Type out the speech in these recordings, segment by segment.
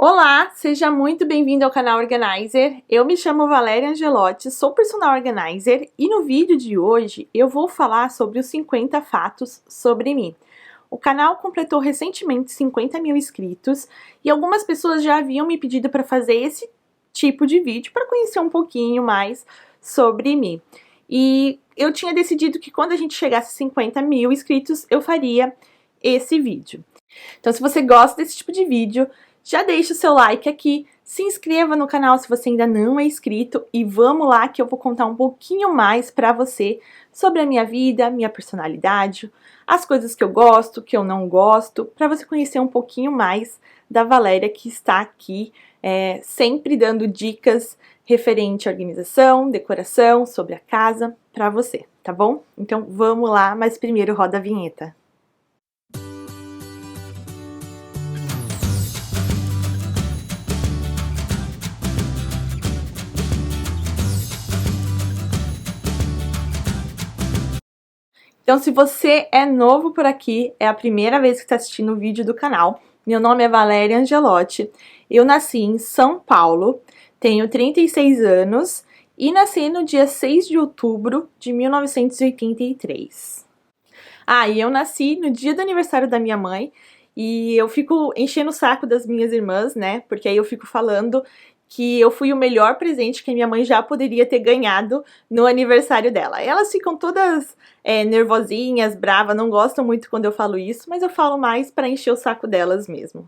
Olá, seja muito bem-vindo ao canal Organizer. Eu me chamo Valéria Angelotti, sou personal organizer e no vídeo de hoje eu vou falar sobre os 50 fatos sobre mim. O canal completou recentemente 50 mil inscritos e algumas pessoas já haviam me pedido para fazer esse tipo de vídeo para conhecer um pouquinho mais sobre mim. E eu tinha decidido que quando a gente chegasse a 50 mil inscritos eu faria esse vídeo. Então, se você gosta desse tipo de vídeo, já deixa o seu like aqui, se inscreva no canal se você ainda não é inscrito e vamos lá que eu vou contar um pouquinho mais pra você sobre a minha vida, minha personalidade, as coisas que eu gosto, que eu não gosto, pra você conhecer um pouquinho mais da Valéria que está aqui, sempre dando dicas referente à organização, decoração, sobre a casa, pra você, tá bom? Então vamos lá, mas primeiro roda a vinheta. Então, se você é novo por aqui, é a primeira vez que está assistindo o vídeo do canal, meu nome é Valéria Angelotti, eu nasci em São Paulo, tenho 36 anos e nasci no dia 6 de outubro de 1983. E eu nasci no dia do aniversário da minha mãe e eu fico enchendo o saco das minhas irmãs, né, porque aí eu fico falando que eu fui o melhor presente que a minha mãe já poderia ter ganhado no aniversário dela. Elas ficam todas nervosinhas, bravas, não gostam muito quando eu falo isso, mas eu falo mais para encher o saco delas mesmo.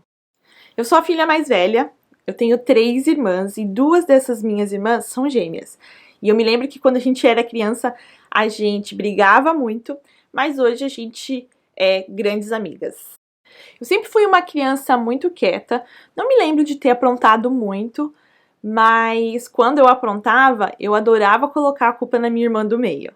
Eu sou a filha mais velha, eu tenho 3 irmãs e 2 dessas minhas irmãs são gêmeas. E eu me lembro que quando a gente era criança, a gente brigava muito, mas hoje a gente é grandes amigas. Eu sempre fui uma criança muito quieta, não me lembro de ter aprontado muito, mas quando eu aprontava, eu adorava colocar a culpa na minha irmã do meio.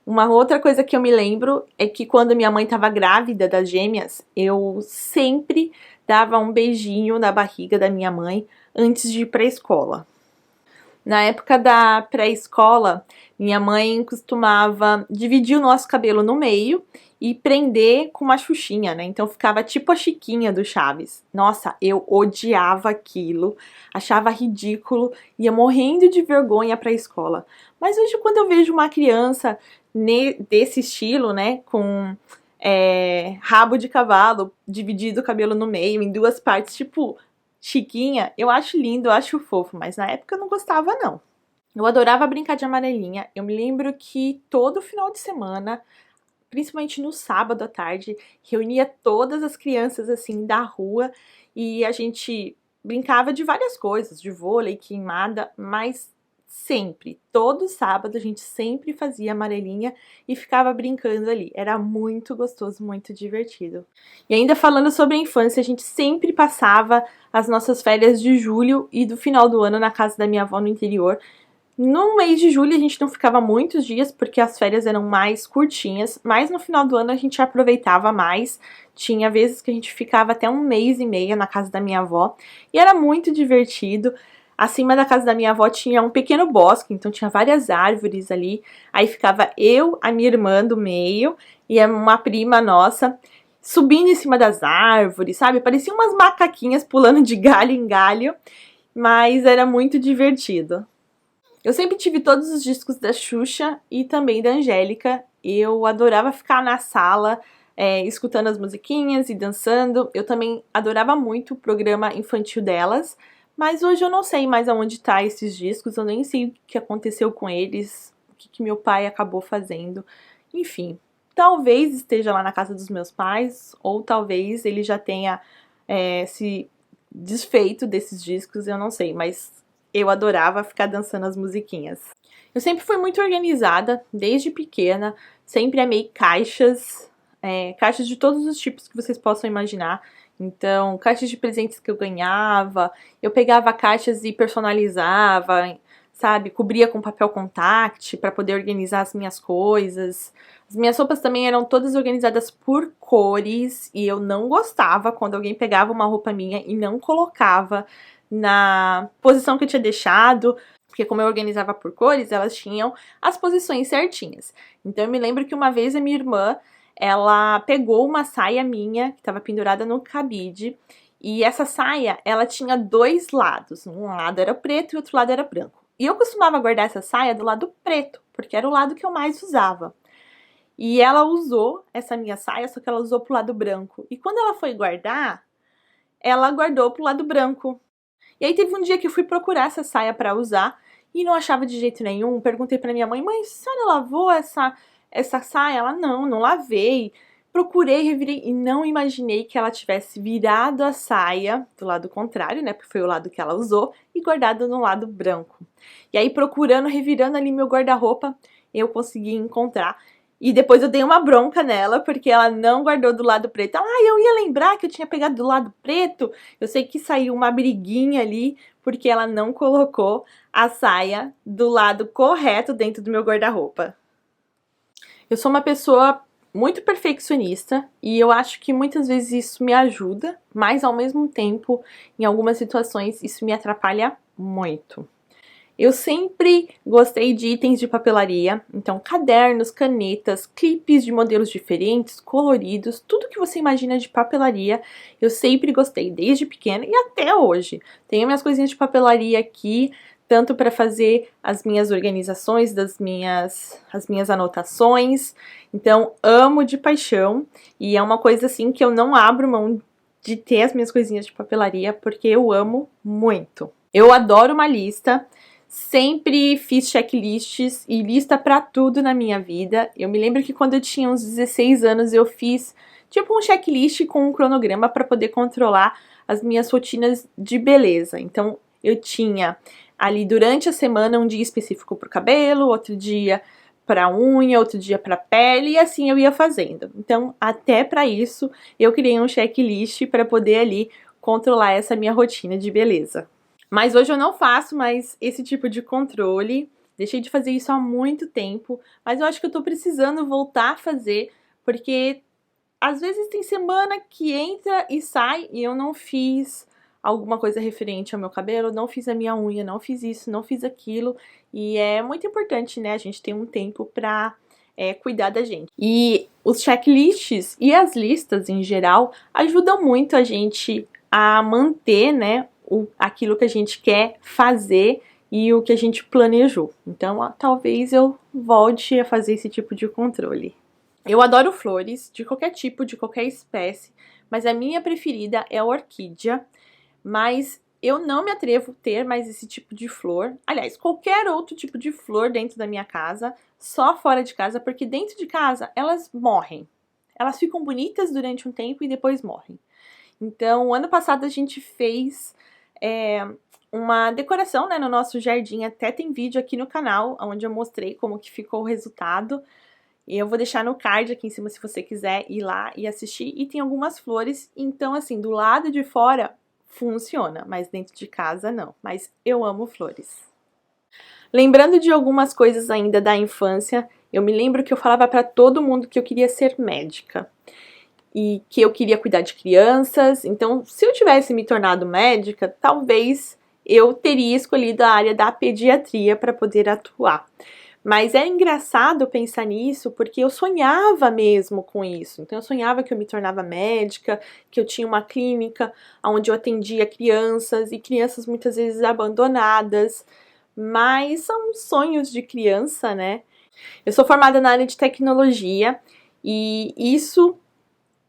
Uma outra coisa que eu me lembro é que quando minha mãe estava grávida das gêmeas, eu sempre dava um beijinho na barriga da minha mãe antes de ir para a escola. Na época da pré-escola, minha mãe costumava dividir o nosso cabelo no meio e prender com uma xuxinha, né? Então ficava tipo a Chiquinha do Chaves. Nossa, eu odiava aquilo, achava ridículo, ia morrendo de vergonha pra escola. Mas hoje quando eu vejo uma criança desse estilo, né, com rabo de cavalo, dividido o cabelo no meio, em 2 partes, tipo Chiquinha, eu acho lindo, eu acho fofo, mas na época eu não gostava não. Eu adorava brincar de amarelinha, eu me lembro que todo final de semana, principalmente no sábado à tarde, reunia todas as crianças assim da rua e a gente brincava de várias coisas, de vôlei, queimada, mas sempre, todo sábado a gente sempre fazia amarelinha e ficava brincando ali. Era muito gostoso, muito divertido. E ainda falando sobre a infância, a gente sempre passava as nossas férias de julho e do final do ano na casa da minha avó no interior. No mês de julho a gente não ficava muitos dias porque as férias eram mais curtinhas, mas no final do ano a gente aproveitava mais. Tinha vezes que a gente ficava até 1 mês e meio na casa da minha avó e era muito divertido. Acima da casa da minha avó tinha um pequeno bosque, então tinha várias árvores ali. Aí ficava eu, a minha irmã do meio e uma prima nossa subindo em cima das árvores, sabe? Pareciam umas macaquinhas pulando de galho em galho, mas era muito divertido. Eu sempre tive todos os discos da Xuxa e também da Angélica. Eu adorava ficar na sala escutando as musiquinhas e dançando. Eu também adorava muito o programa infantil delas, mas hoje eu não sei mais aonde tá esses discos, eu nem sei o que aconteceu com eles, o que meu pai acabou fazendo. Enfim, talvez esteja lá na casa dos meus pais, ou talvez ele já tenha se desfeito desses discos, eu não sei, mas eu adorava ficar dançando as musiquinhas. Eu sempre fui muito organizada, desde pequena, sempre amei caixas, caixas de todos os tipos que vocês possam imaginar. Então, caixas de presentes que eu ganhava, eu pegava caixas e personalizava, sabe? Cobria com papel contact para poder organizar as minhas coisas. As minhas roupas também eram todas organizadas por cores e eu não gostava quando alguém pegava uma roupa minha e não colocava na posição que eu tinha deixado, porque como eu organizava por cores, elas tinham as posições certinhas. Então eu me lembro que uma vez a minha irmã, ela pegou uma saia minha, que estava pendurada no cabide, E essa saia, ela tinha dois lados. Um lado era preto e outro lado era branco. E eu costumava guardar essa saia do lado preto, porque era o lado que eu mais usava. E ela usou essa minha saia, só que ela usou pro lado branco. E quando ela foi guardar, ela guardou pro lado branco. E aí teve um dia que eu fui procurar essa saia pra usar e não achava de jeito nenhum. Perguntei pra minha mãe, mãe, a senhora lavou essa saia? Ela, não lavei. Procurei, revirei e não imaginei que ela tivesse virado a saia do lado contrário, né? Porque foi o lado que ela usou, e guardado no lado branco. E aí procurando, revirando ali meu guarda-roupa, eu consegui encontrar. E depois eu dei uma bronca nela, porque ela não guardou do lado preto. Ela, eu ia lembrar que eu tinha pegado do lado preto. Eu sei que saiu uma briguinha ali, porque ela não colocou a saia do lado correto dentro do meu guarda-roupa. Eu sou uma pessoa muito perfeccionista e eu acho que muitas vezes isso me ajuda, mas ao mesmo tempo, em algumas situações, isso me atrapalha muito. Eu sempre gostei de itens de papelaria, então cadernos, canetas, clipes de modelos diferentes, coloridos, tudo que você imagina de papelaria, eu sempre gostei, desde pequena e até hoje. Tenho minhas coisinhas de papelaria aqui, tanto para fazer as minhas organizações as minhas anotações, então amo de paixão e é uma coisa assim que eu não abro mão de ter as minhas coisinhas de papelaria porque eu amo muito. Eu adoro uma lista. Sempre fiz checklists e lista pra tudo na minha vida. Eu me lembro que quando eu tinha uns 16 anos eu fiz tipo um checklist com um cronograma para poder controlar as minhas rotinas de beleza. Então eu tinha ali durante a semana um dia específico pro cabelo, outro dia para unha, outro dia para pele e assim eu ia fazendo. Então até para isso eu criei um checklist para poder ali controlar essa minha rotina de beleza. Mas hoje eu não faço mais esse tipo de controle, deixei de fazer isso há muito tempo, mas eu acho que eu tô precisando voltar a fazer, porque às vezes tem semana que entra e sai e eu não fiz alguma coisa referente ao meu cabelo, não fiz a minha unha, não fiz isso, não fiz aquilo, e é muito importante, né, a gente ter um tempo pra cuidar da gente. E os checklists e as listas em geral ajudam muito a gente a manter, né, aquilo que a gente quer fazer e o que a gente planejou. Então, talvez eu volte a fazer esse tipo de controle. Eu adoro flores, de qualquer tipo, de qualquer espécie, mas a minha preferida é a orquídea, mas eu não me atrevo a ter mais esse tipo de flor. Aliás, qualquer outro tipo de flor dentro da minha casa, só fora de casa, porque dentro de casa elas morrem. Elas ficam bonitas durante um tempo e depois morrem. Então, ano passado a gente fez uma decoração, né, no nosso jardim, até tem vídeo aqui no canal, onde eu mostrei como que ficou o resultado. E eu vou deixar no card aqui em cima se você quiser ir lá e assistir. E tem algumas flores, então assim, do lado de fora funciona, mas dentro de casa não. Mas eu amo flores. Lembrando de algumas coisas ainda da infância, eu me lembro que eu falava pra todo mundo que eu queria ser médica. E que eu queria cuidar de crianças, então se eu tivesse me tornado médica, talvez eu teria escolhido a área da pediatria para poder atuar. Mas é engraçado pensar nisso porque eu sonhava mesmo com isso. Então eu sonhava que eu me tornava médica, que eu tinha uma clínica onde eu atendia crianças e crianças muitas vezes abandonadas, mas são sonhos de criança, né? Eu sou formada na área de tecnologia e isso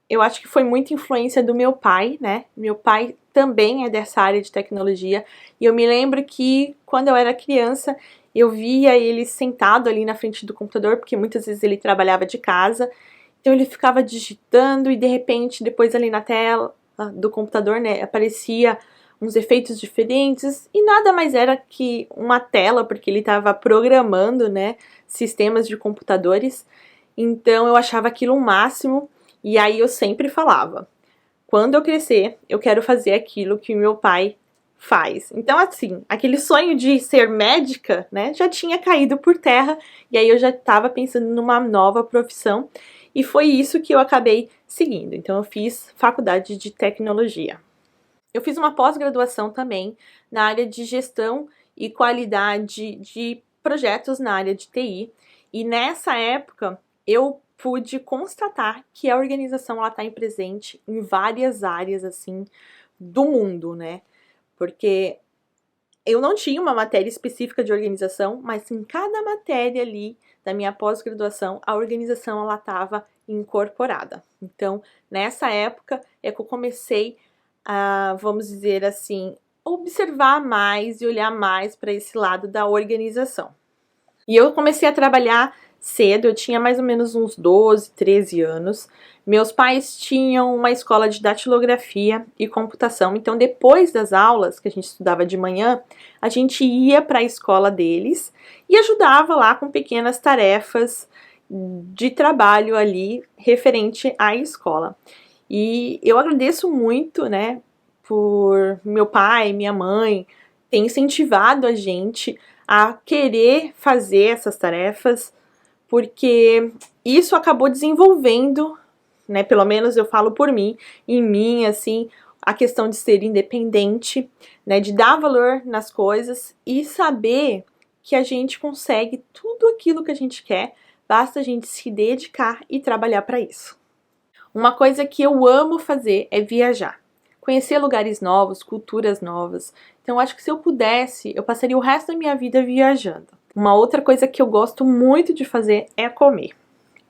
eu acho que foi muita influência do meu pai, né? Meu pai também é dessa área de tecnologia. E eu me lembro que quando eu era criança, eu via ele sentado ali na frente do computador, porque muitas vezes ele trabalhava de casa. Então ele ficava digitando e de repente, depois ali na tela do computador, né, aparecia uns efeitos diferentes e nada mais era que uma tela, porque ele estava programando, né, sistemas de computadores. Então eu achava aquilo o máximo. E aí eu sempre falava, quando eu crescer, eu quero fazer aquilo que meu pai faz. Então assim, aquele sonho de ser médica, né, já tinha caído por terra, e aí eu já estava pensando numa nova profissão, e foi isso que eu acabei seguindo. Então eu fiz faculdade de tecnologia. Eu fiz uma pós-graduação também na área de gestão e qualidade de projetos na área de TI, e nessa época eu pude constatar que a organização está presente em várias áreas, assim, do mundo, né? Porque eu não tinha uma matéria específica de organização, mas em cada matéria ali da minha pós-graduação, a organização ela estava incorporada. Então, nessa época é que eu comecei a, vamos dizer assim, observar mais e olhar mais para esse lado da organização. E eu comecei a trabalhar cedo, eu tinha mais ou menos uns 12, 13 anos. Meus pais tinham uma escola de datilografia e computação, então depois das aulas, que a gente estudava de manhã, a gente ia para a escola deles e ajudava lá com pequenas tarefas de trabalho ali referente à escola. E eu agradeço muito, né, por meu pai, minha mãe ter incentivado a gente a querer fazer essas tarefas, porque isso acabou desenvolvendo, né, pelo menos eu falo por mim, em mim, assim, a questão de ser independente, né, de dar valor nas coisas e saber que a gente consegue tudo aquilo que a gente quer, basta a gente se dedicar e trabalhar para isso. Uma coisa que eu amo fazer é viajar, conhecer lugares novos, culturas novas. Então, acho que se eu pudesse, eu passaria o resto da minha vida viajando. Uma outra coisa que eu gosto muito de fazer é comer.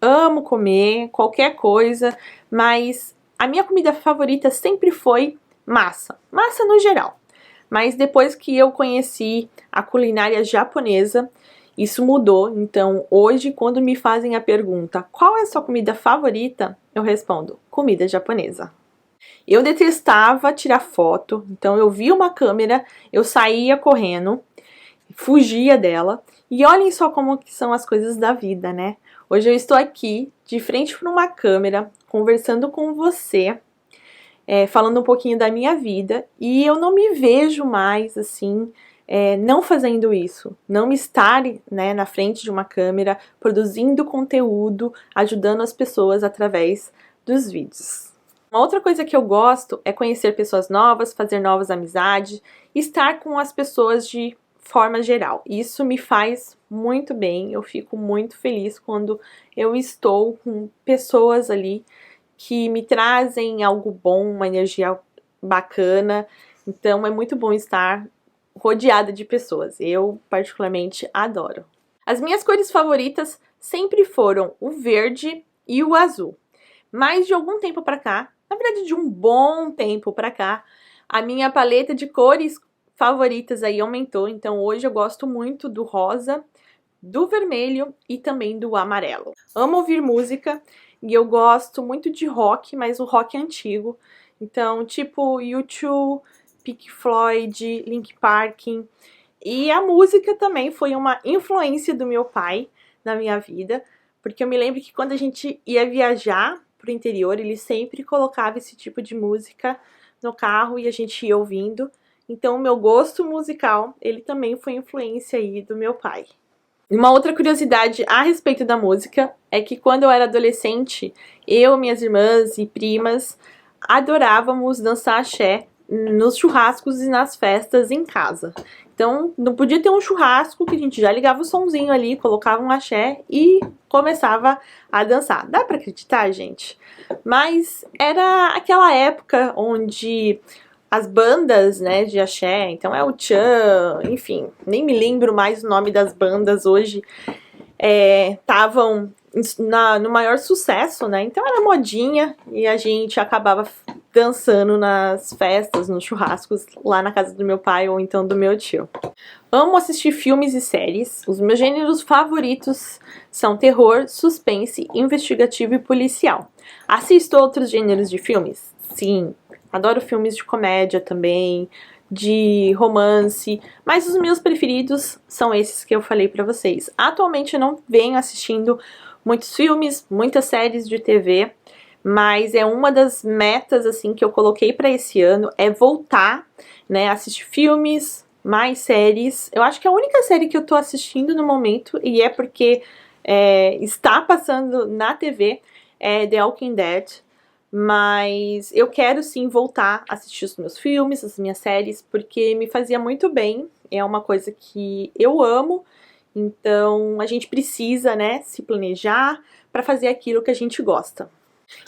Amo comer qualquer coisa, mas a minha comida favorita sempre foi massa. Massa no geral. Mas depois que eu conheci a culinária japonesa, isso mudou. Então, hoje, quando me fazem a pergunta qual é a sua comida favorita, eu respondo comida japonesa. Eu detestava tirar foto, então eu via uma câmera, eu saía correndo, fugia dela. E olhem só como que são as coisas da vida, né? Hoje eu estou aqui, de frente para uma câmera, conversando com você, falando um pouquinho da minha vida, e eu não me vejo mais, assim, não fazendo isso, não estar, né, na frente de uma câmera, produzindo conteúdo, ajudando as pessoas através dos vídeos. Uma outra coisa que eu gosto é conhecer pessoas novas, fazer novas amizades, estar com as pessoas de forma geral. Isso me faz muito bem, eu fico muito feliz quando eu estou com pessoas ali que me trazem algo bom, uma energia bacana. Então é muito bom estar rodeada de pessoas. Eu particularmente adoro. As minhas cores favoritas sempre foram o verde e o azul. Mas de algum tempo pra cá, na verdade de um bom tempo pra cá, a minha paleta de cores favoritas aí aumentou. Então hoje eu gosto muito do rosa, do vermelho e também do amarelo. Amo ouvir música e eu gosto muito de rock, mas o rock antigo. Então, tipo U2, Pink Floyd, Linkin Park. E a música também foi uma influência do meu pai na minha vida, porque eu me lembro que quando a gente ia viajar pro interior, ele sempre colocava esse tipo de música no carro e a gente ia ouvindo. Então, o meu gosto musical, ele também foi influência aí do meu pai. Uma outra curiosidade a respeito da música é que quando eu era adolescente, eu, minhas irmãs e primas adorávamos dançar axé nos churrascos e nas festas em casa. Então, não podia ter um churrasco que a gente já ligava o sonzinho ali, colocava um axé e começava a dançar. Dá pra acreditar, gente? Mas era aquela época onde as bandas, né, de axé, então é o Tchan, enfim, nem me lembro mais o nome das bandas hoje, estavam no maior sucesso, né, então era modinha e a gente acabava dançando nas festas, nos churrascos, lá na casa do meu pai ou então do meu tio. Amo assistir filmes e séries, os meus gêneros favoritos são terror, suspense, investigativo e policial. Assisto outros gêneros de filmes? Sim. Adoro filmes de comédia também, de romance, mas os meus preferidos são esses que eu falei pra vocês. Atualmente eu não venho assistindo muitos filmes, muitas séries de TV, mas é uma das metas assim que eu coloquei pra esse ano, é voltar, né, assistir filmes, mais séries. Eu acho que a única série que eu tô assistindo no momento, e é porque está passando na TV, é The Walking Dead. Mas eu quero sim voltar a assistir os meus filmes, as minhas séries, porque me fazia muito bem, é uma coisa que eu amo, então a gente precisa, né, se planejar para fazer aquilo que a gente gosta.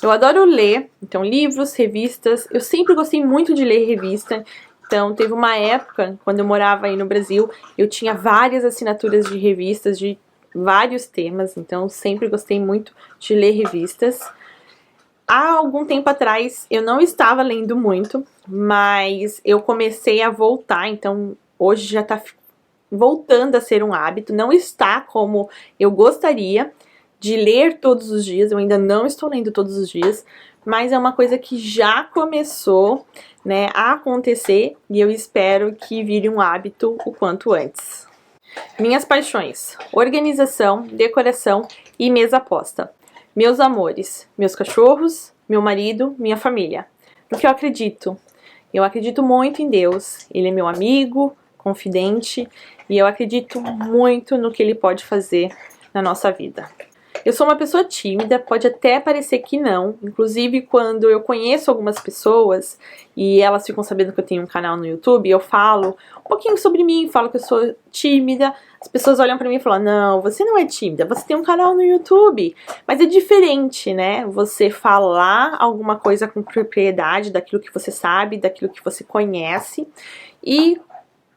Eu adoro ler, então livros, revistas, eu sempre gostei muito de ler revista. Então teve uma época, quando eu morava aí no Brasil, eu tinha várias assinaturas de revistas de vários temas, então sempre gostei muito de ler revistas. Há algum tempo atrás eu não estava lendo muito, mas eu comecei a voltar, então hoje já tá voltando a ser um hábito, não está como eu gostaria de ler todos os dias, eu ainda não estou lendo todos os dias, mas é uma coisa que já começou, né, a acontecer e eu espero que vire um hábito o quanto antes. Minhas paixões: organização, decoração e mesa posta. Meus amores: meus cachorros, meu marido, minha família. No que eu acredito? Eu acredito muito em Deus, Ele é meu amigo, confidente, e eu acredito muito no que Ele pode fazer na nossa vida. Eu sou uma pessoa tímida, pode até parecer que não, inclusive quando eu conheço algumas pessoas e elas ficam sabendo que eu tenho um canal no YouTube, eu falo um pouquinho sobre mim, falo que eu sou tímida, as pessoas olham pra mim e falam: não, você não é tímida, você tem um canal no YouTube. Mas é diferente, né? Você falar alguma coisa com propriedade daquilo que você sabe, daquilo que você conhece, e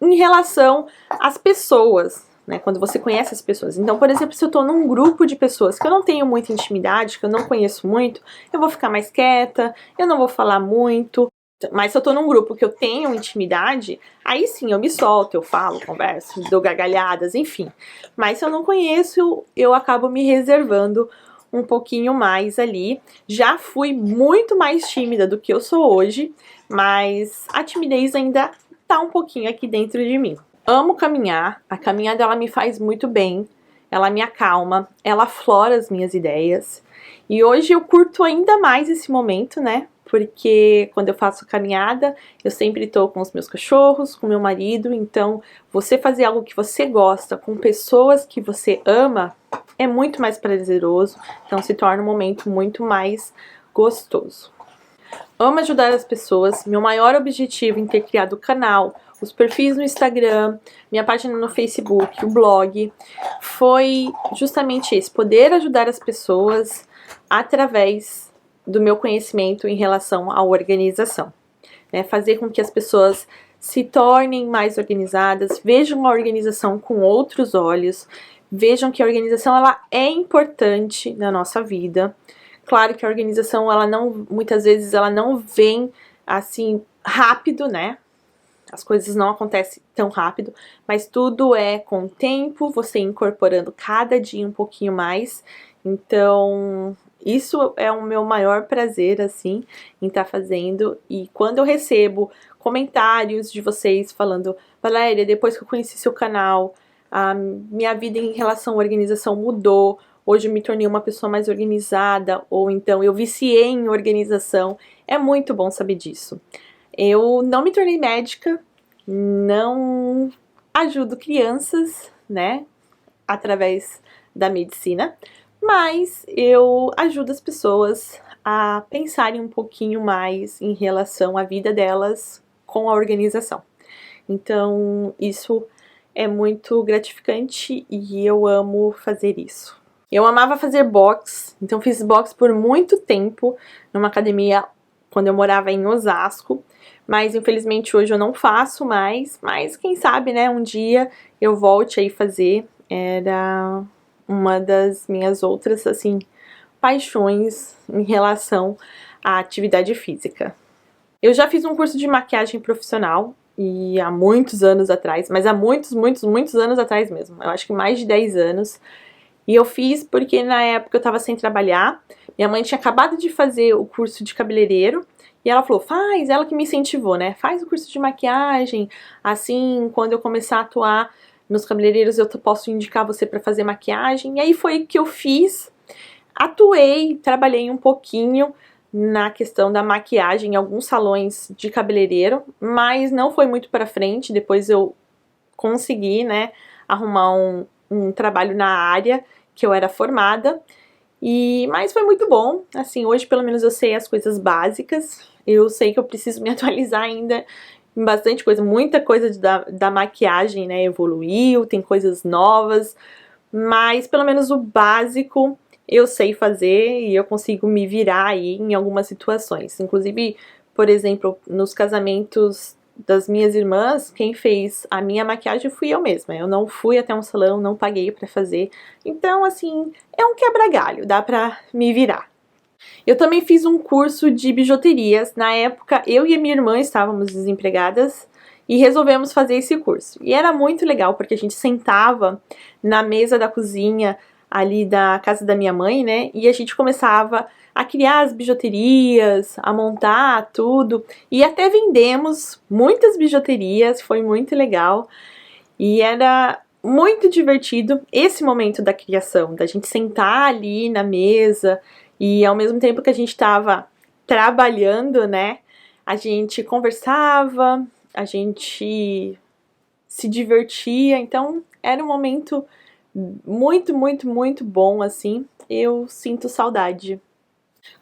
em relação às pessoas, né, quando você conhece as pessoas. Então, por exemplo, se eu tô num grupo de pessoas que eu não tenho muita intimidade, que eu não conheço muito, eu vou ficar mais quieta, eu não vou falar muito. Mas se eu tô num grupo que eu tenho intimidade, aí sim eu me solto, eu falo, converso, dou gargalhadas, enfim. Mas se eu não conheço, eu acabo me reservando um pouquinho mais ali. Já fui muito mais tímida do que eu sou hoje, mas a timidez ainda tá um pouquinho aqui dentro de mim. Amo caminhar, a caminhada ela me faz muito bem, ela me acalma, ela aflora as minhas ideias. E hoje eu curto ainda mais esse momento, né? Porque quando eu faço caminhada, eu sempre tô com os meus cachorros, com meu marido, então você fazer algo que você gosta com pessoas que você ama é muito mais prazeroso, então se torna um momento muito mais gostoso. Amo ajudar as pessoas, meu maior objetivo em ter criado o canal, os perfis no Instagram, minha página no Facebook, o blog, foi justamente esse, poder ajudar as pessoas através do meu conhecimento em relação à organização, né? Fazer com que as pessoas se tornem mais organizadas, vejam a organização com outros olhos, vejam que a organização ela é importante na nossa vida. Claro que a organização, ela não, muitas vezes, ela não vem assim rápido, né? As coisas não acontecem tão rápido, mas tudo é com o tempo, você incorporando cada dia um pouquinho mais. Então, isso é o meu maior prazer, assim, em estar fazendo. E quando eu recebo comentários de vocês falando: Valéria, depois que eu conheci seu canal, a minha vida em relação à organização mudou, hoje eu me tornei uma pessoa mais organizada, ou então eu viciei em organização. É muito bom saber disso. Eu não me tornei médica, não ajudo crianças, né, através da medicina, mas eu ajudo as pessoas a pensarem um pouquinho mais em relação à vida delas com a organização. Então, isso é muito gratificante e eu amo fazer isso. Eu amava fazer boxe, então fiz boxe por muito tempo numa academia quando eu morava em Osasco, mas infelizmente hoje eu não faço mais, mas quem sabe, né, um dia eu volte aí fazer. Era uma das minhas outras, assim, paixões em relação à atividade física. Eu já fiz um curso de maquiagem profissional, e há muitos anos atrás, mas há muitos anos atrás mesmo, eu acho que mais de 10 anos, e eu fiz porque na época eu tava sem trabalhar, minha mãe tinha acabado de fazer o curso de cabeleireiro, e ela falou: faz, ela que me incentivou, né, faz o curso de maquiagem, assim, quando eu começar a atuar nos cabeleireiros eu posso indicar você pra fazer maquiagem, e aí foi que eu fiz, atuei, trabalhei um pouquinho na questão da maquiagem em alguns salões de cabeleireiro, mas não foi muito pra frente, depois eu consegui, né, arrumar um trabalho na área que eu era formada, mas foi muito bom, assim, hoje pelo menos eu sei as coisas básicas, eu sei que eu preciso me atualizar ainda em bastante coisa, muita coisa da maquiagem, né, evoluiu, tem coisas novas, mas pelo menos o básico eu sei fazer e eu consigo me virar aí em algumas situações. Inclusive, por exemplo, nos casamentos das minhas irmãs, quem fez a minha maquiagem fui eu mesma. Eu não fui até um salão, não paguei pra fazer. Então, assim, é um quebra-galho, dá pra me virar. Eu também fiz um curso de bijuterias. Na época, eu e a minha irmã estávamos desempregadas e resolvemos fazer esse curso. E era muito legal, porque a gente sentava na mesa da cozinha ali da casa da minha mãe, né? E a gente começava a criar as bijuterias, a montar tudo. E até vendemos muitas bijuterias, foi muito legal. E era muito divertido esse momento da criação, da gente sentar ali na mesa e ao mesmo tempo que a gente estava trabalhando, né, a gente conversava, a gente se divertia, então era um momento muito, muito, muito bom, assim. Eu sinto saudade.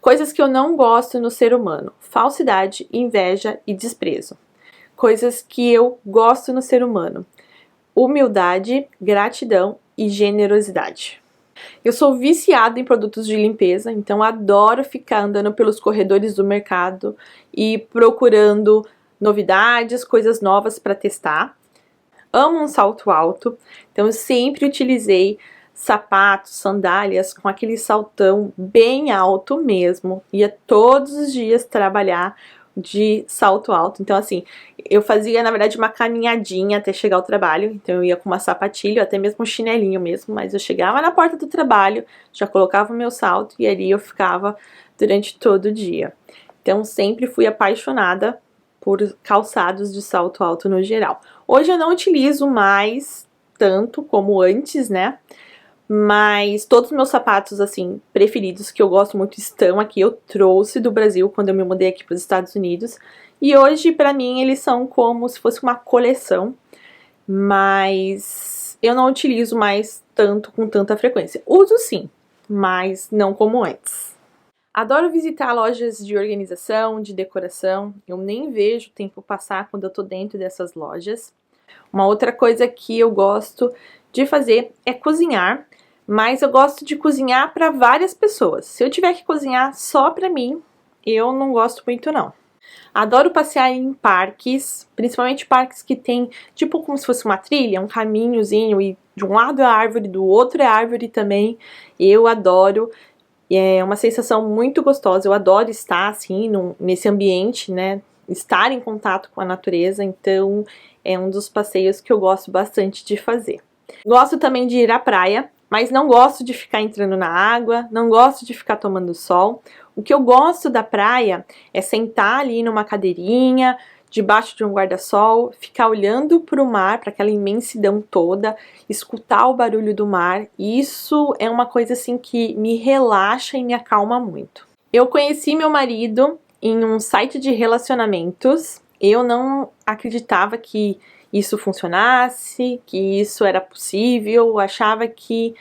Coisas que eu não gosto no ser humano: falsidade, inveja e desprezo. Coisas que eu gosto no ser humano: humildade, gratidão e generosidade. Eu sou viciada em produtos de limpeza, então adoro ficar andando pelos corredores do mercado e procurando novidades, coisas novas para testar. Amo um salto alto, então eu sempre utilizei sapatos, sandálias com aquele saltão bem alto mesmo. Ia todos os dias trabalhar de salto alto. Então, assim, eu fazia, na verdade, uma caminhadinha até chegar ao trabalho. Então, eu ia com uma sapatilha, até mesmo um chinelinho mesmo. Mas eu chegava na porta do trabalho, já colocava o meu salto e ali eu ficava durante todo o dia. Então, sempre fui apaixonada por calçados de salto alto no geral. Hoje eu não utilizo mais tanto como antes, né? Mas todos os meus sapatos, assim, preferidos, que eu gosto muito, estão aqui. Eu trouxe do Brasil quando eu me mudei aqui para os Estados Unidos. E hoje, pra mim, eles são como se fosse uma coleção. Mas eu não utilizo mais tanto, com tanta frequência. Uso sim, mas não como antes. Adoro visitar lojas de organização, de decoração. Eu nem vejo o tempo passar quando eu tô dentro dessas lojas. Uma outra coisa que eu gosto de fazer é cozinhar, mas eu gosto de cozinhar para várias pessoas. Se eu tiver que cozinhar só para mim, eu não gosto muito não. Adoro passear em parques, principalmente parques que tem tipo como se fosse uma trilha, um caminhozinho e de um lado é árvore, do outro é árvore também. Eu adoro. É uma sensação muito gostosa. Eu adoro estar assim nesse ambiente, né? Estar em contato com a natureza, então é um dos passeios que eu gosto bastante de fazer. Gosto também de ir à praia, mas não gosto de ficar entrando na água, não gosto de ficar tomando sol. O que eu gosto da praia é sentar ali numa cadeirinha, debaixo de um guarda-sol, ficar olhando para o mar, para aquela imensidão toda, escutar o barulho do mar. Isso é uma coisa assim que me relaxa e me acalma muito. Eu conheci meu marido em um site de relacionamentos. Eu não acreditava que isso funcionasse, que isso era possível, eu achava que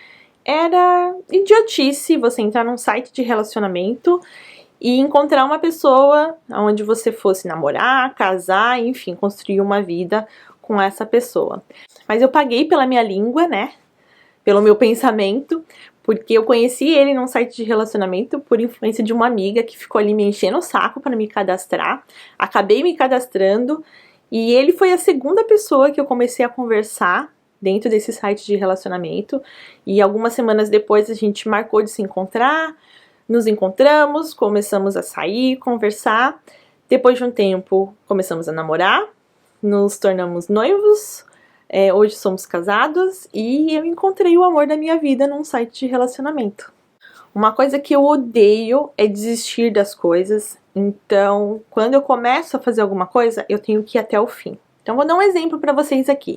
era idiotice você entrar num site de relacionamento e encontrar uma pessoa onde você fosse namorar, casar, enfim, construir uma vida com essa pessoa. Mas eu paguei pela minha língua, né? Pelo meu pensamento, porque eu conheci ele num site de relacionamento por influência de uma amiga que ficou ali me enchendo o saco para me cadastrar. Acabei me cadastrando e ele foi a segunda pessoa que eu comecei a conversar dentro desse site de relacionamento. E algumas semanas depois a gente marcou de se encontrar, nos encontramos, começamos a sair, conversar. Depois de um tempo começamos a namorar, nos tornamos noivos. Hoje somos casados e eu encontrei o amor da minha vida num site de relacionamento. Uma coisa que eu odeio é desistir das coisas, então quando eu começo a fazer alguma coisa, eu tenho que ir até o fim. Então vou dar um exemplo para vocês aqui.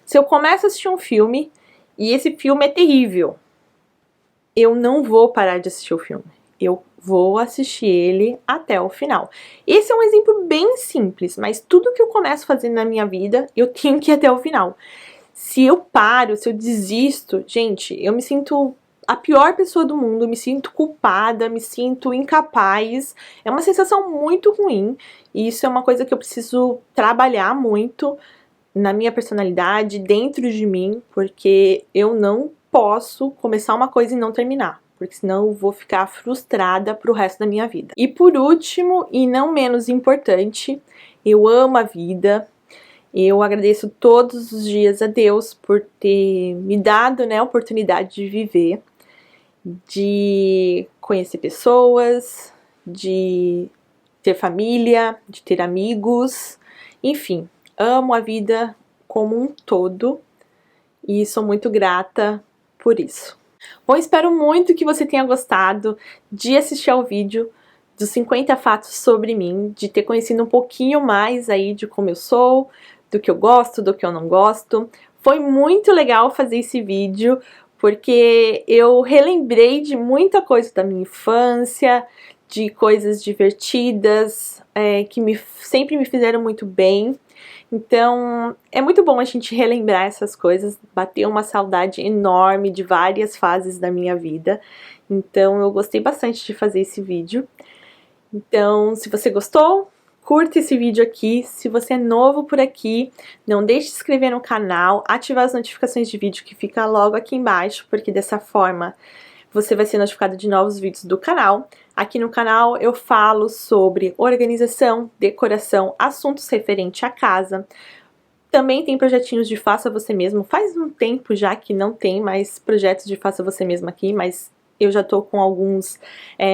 Se eu começo a assistir um filme e esse filme é terrível, eu não vou parar de assistir o filme. Eu vou assistir ele até o final. Esse é um exemplo bem simples, mas tudo que eu começo a fazer na minha vida, eu tenho que ir até o final. Se eu paro, se eu desisto, gente, eu me sinto a pior pessoa do mundo, me sinto culpada, me sinto incapaz. É uma sensação muito ruim e isso é uma coisa que eu preciso trabalhar muito na minha personalidade, dentro de mim, porque eu não posso começar uma coisa e não terminar. porque senão eu vou ficar frustrada pro resto da minha vida. E por último, e não menos importante, eu amo a vida. Eu agradeço todos os dias a Deus por ter me dado, né, a oportunidade de viver, de conhecer pessoas, de ter família, de ter amigos, enfim, amo a vida como um todo e sou muito grata por isso. Bom, espero muito que você tenha gostado de assistir ao vídeo dos 50 fatos sobre mim, de ter conhecido um pouquinho mais aí de como eu sou, do que eu gosto, do que eu não gosto. Foi muito legal fazer esse vídeo, porque eu relembrei de muita coisa da minha infância, de coisas divertidas, que sempre me fizeram muito bem. Então, é muito bom a gente relembrar essas coisas, bater uma saudade enorme de várias fases da minha vida. Então, eu gostei bastante de fazer esse vídeo. Então, se você gostou, curta esse vídeo aqui. Se você é novo por aqui, não deixe de se inscrever no canal, ativar as notificações de vídeo que fica logo aqui embaixo, porque dessa forma você vai ser notificado de novos vídeos do canal. Aqui no canal eu falo sobre organização, decoração, assuntos referentes à casa. Também tem projetinhos de faça você mesmo. Faz um tempo já que não tem mais projetos de faça você mesmo aqui, mas eu já tô com alguns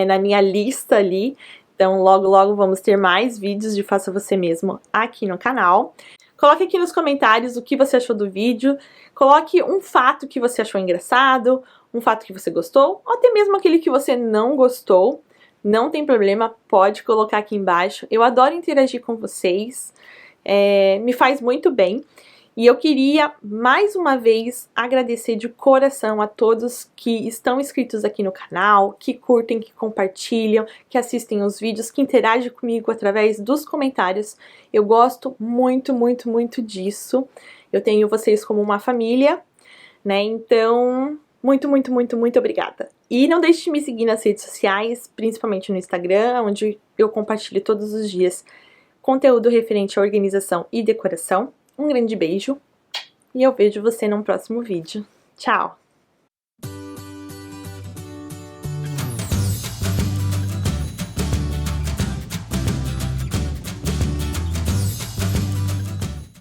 na minha lista ali. Então logo logo vamos ter mais vídeos de faça você mesmo aqui no canal. Coloque aqui nos comentários o que você achou do vídeo. Coloque um fato que você achou engraçado, um fato que você gostou, ou até mesmo aquele que você não gostou. Não tem problema, pode colocar aqui embaixo. Eu adoro interagir com vocês, me faz muito bem. E eu queria, mais uma vez, agradecer de coração a todos que estão inscritos aqui no canal, que curtem, que compartilham, que assistem os vídeos, que interagem comigo através dos comentários. Eu gosto muito, muito, muito disso. Eu tenho vocês como uma família, né? Então, muito, muito, muito, muito obrigada. E não deixe de me seguir nas redes sociais, principalmente no Instagram, onde eu compartilho todos os dias conteúdo referente à organização e decoração. Um grande beijo e eu vejo você num próximo vídeo. Tchau!